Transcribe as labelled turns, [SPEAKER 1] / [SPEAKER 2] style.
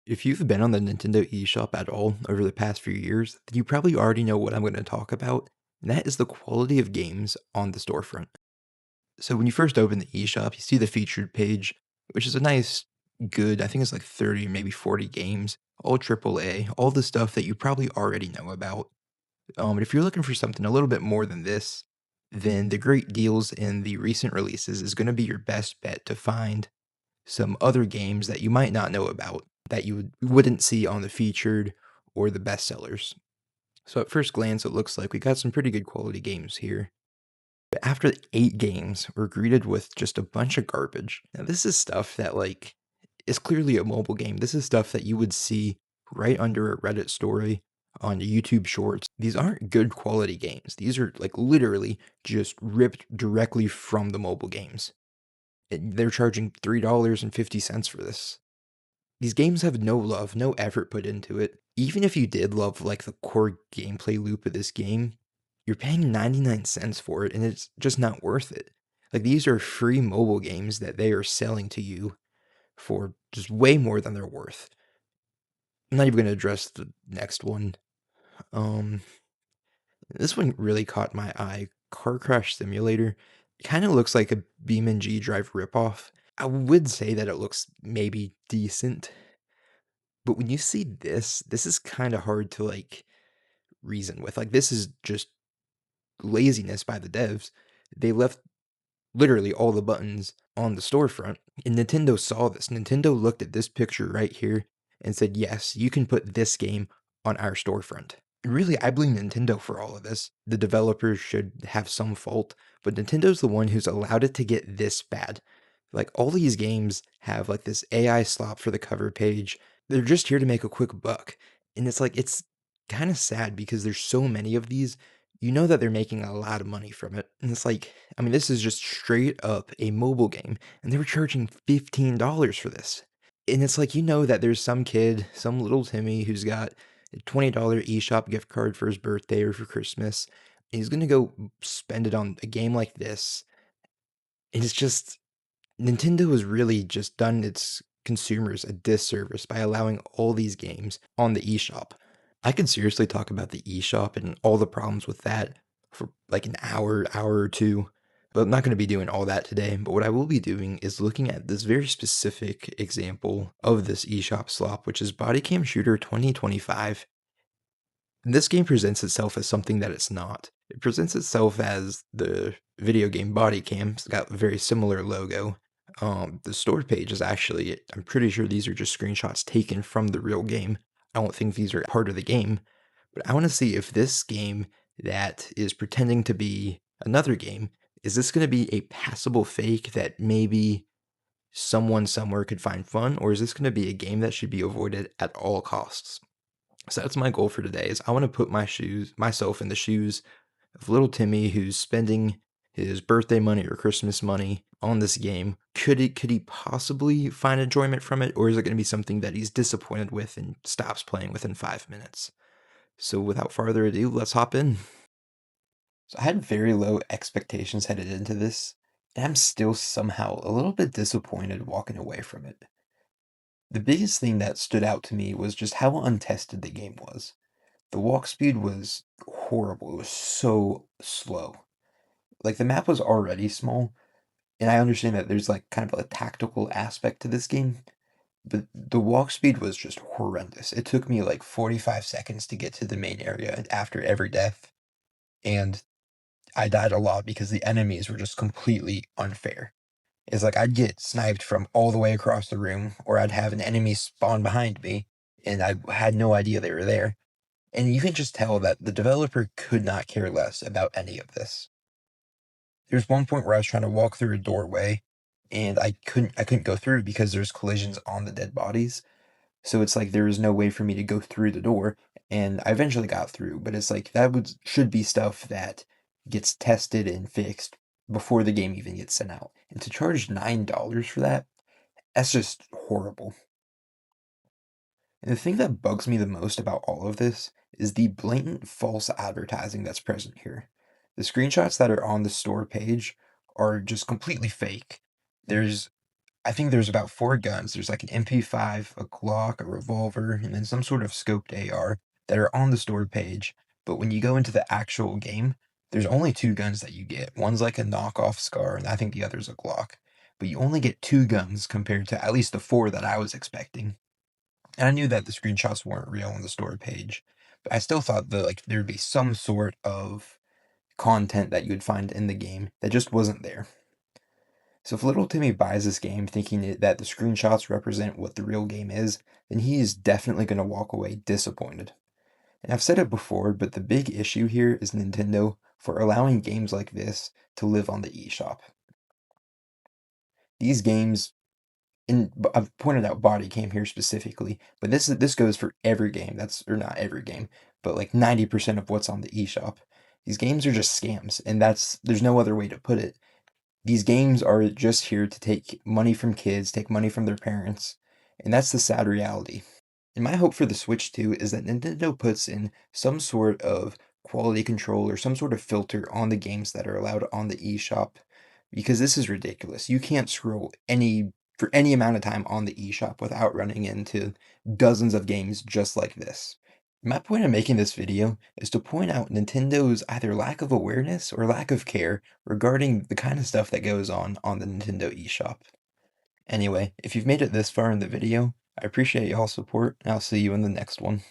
[SPEAKER 1] If you've been on the Nintendo eShop at all over the past few years, then you probably already know what I'm going to talk about, and that is the quality of games on the storefront. So when you first open the eShop, you see the featured page, which is a nice, good, I think it's like 30, maybe 40 games, all AAA, all the stuff that you probably already know about. But if you're looking for something a little bit more than this, then the great deals in the recent releases is going to be your best bet to find some other games that you might not know about that wouldn't see on the featured or the bestsellers. So at first glance, it looks like we got some pretty good quality games here. But after 8 games, we're greeted with just a bunch of garbage. Now, this is stuff that, like, is clearly a mobile game. This is stuff that you would see right under a Reddit story on YouTube Shorts. These aren't good quality games. These are, like, literally just ripped directly from the mobile games. They're charging $3.50 for this. These games have no love, no effort put into it. Even if you did love like the core gameplay loop of this game, you're paying 99 cents for it and it's just not worth it. Like these are free mobile games that they are selling to you for just way more than they're worth. I'm not even going to address the next one. Um this one really caught my eye. Car Crash Simulator. It kind of looks like a BeamNG Drive ripoff. I would say that it looks maybe decent, but when you see this is kind of hard to like reason with. Like this is just laziness by the devs. They left literally all the buttons on the storefront, and Nintendo saw this. Nintendo looked at this picture right here and said, "Yes, you can put this game on our storefront." And really, I blame Nintendo for all of this. The developers should have some fault, but Nintendo's the one who's allowed it to get this bad. Like all these games have like this AI slop for the cover page. They're just here to make a quick buck. And it's like it's kind of sad because there's so many of these. You know that they're making a lot of money from it. And it's like, I mean, this is just straight up a mobile game, and they were charging $15 for this. And it's like, you know that there's some kid, some little Timmy who's got a $20 eShop gift card for his birthday or for Christmas. And he's going to go spend it on a game like this. And it's just, Nintendo has really just done its consumers a disservice by allowing all these games on the eShop. I could seriously talk about the eShop and all the problems with that for like an hour or two, but I'm not going to be doing all that today. But what I will be doing is looking at this very specific example of this eShop slop, which is Bodycam Shooter 2025. And this game presents itself as something that it's not. It presents itself as the video game Bodycam. It's got a very similar logo. The store page is actually, I'm pretty sure these are just screenshots taken from the real game. I don't think these are part of the game, but I want to see if this game that is pretending to be another game, is this going to be a passable fake that maybe someone somewhere could find fun, or is this going to be a game that should be avoided at all costs? So that's my goal for today is I want to put myself in the shoes of little Timmy who's spending his birthday money or Christmas money on this game. Could he possibly find enjoyment from it, or is it going to be something that he's disappointed with and stops playing within 5 minutes? So without further ado, let's hop in. So I had very low expectations headed into this, and I'm still somehow a little bit disappointed walking away from it. The biggest thing that stood out to me was just how untested the game was. The walk speed was horrible. It was so slow. Like the map was already small, and I understand that there's like kind of a tactical aspect to this game, but the walk speed was just horrendous. It took me like 45 seconds to get to the main area after every death, and I died a lot because the enemies were just completely unfair. It's like I'd get sniped from all the way across the room, or I'd have an enemy spawn behind me, and I had no idea they were there. And you can just tell that the developer could not care less about any of this. There's one point where I was trying to walk through a doorway, and I couldn't go through because there's collisions on the dead bodies. So it's like there was no way for me to go through the door, and I eventually got through, but it's like that would should be stuff that gets tested and fixed before the game even gets sent out. And to charge $9 for that, that's just horrible. And the thing that bugs me the most about all of this is the blatant false advertising that's present here. The screenshots that are on the store page are just completely fake. There's I think there's about 4 guns. There's like an MP5, a Glock, a revolver, and then some sort of scoped AR that are on the store page. But when you go into the actual game, there's only 2 guns that you get. One's like a knockoff Scar, and I think the other's a Glock. But you only get 2 guns compared to at least the 4 that I was expecting. And I knew that the screenshots weren't real on the store page, but I still thought that like there'd be some sort of content that you would find in the game that just wasn't there. So if little Timmy buys this game thinking that the screenshots represent what the real game is, then he is definitely going to walk away disappointed. And I've said it before, but the big issue here is Nintendo for allowing games like this to live on the eShop. These games, and I've pointed out Bodycam here specifically, but this goes for every game. Or not every game, but like 90% of what's on the eShop. These games are just scams, and there's no other way to put it. These games are just here to take money from kids, take money from their parents, and that's the sad reality. And my hope for the Switch 2 is that Nintendo puts in some sort of quality control or some sort of filter on the games that are allowed on the eShop, because this is ridiculous. You can't scroll for any amount of time on the eShop without running into dozens of games just like this. My point of making this video is to point out Nintendo's either lack of awareness or lack of care regarding the kind of stuff that goes on the Nintendo eShop. Anyway, if you've made it this far in the video, I appreciate y'all's support, and I'll see you in the next one.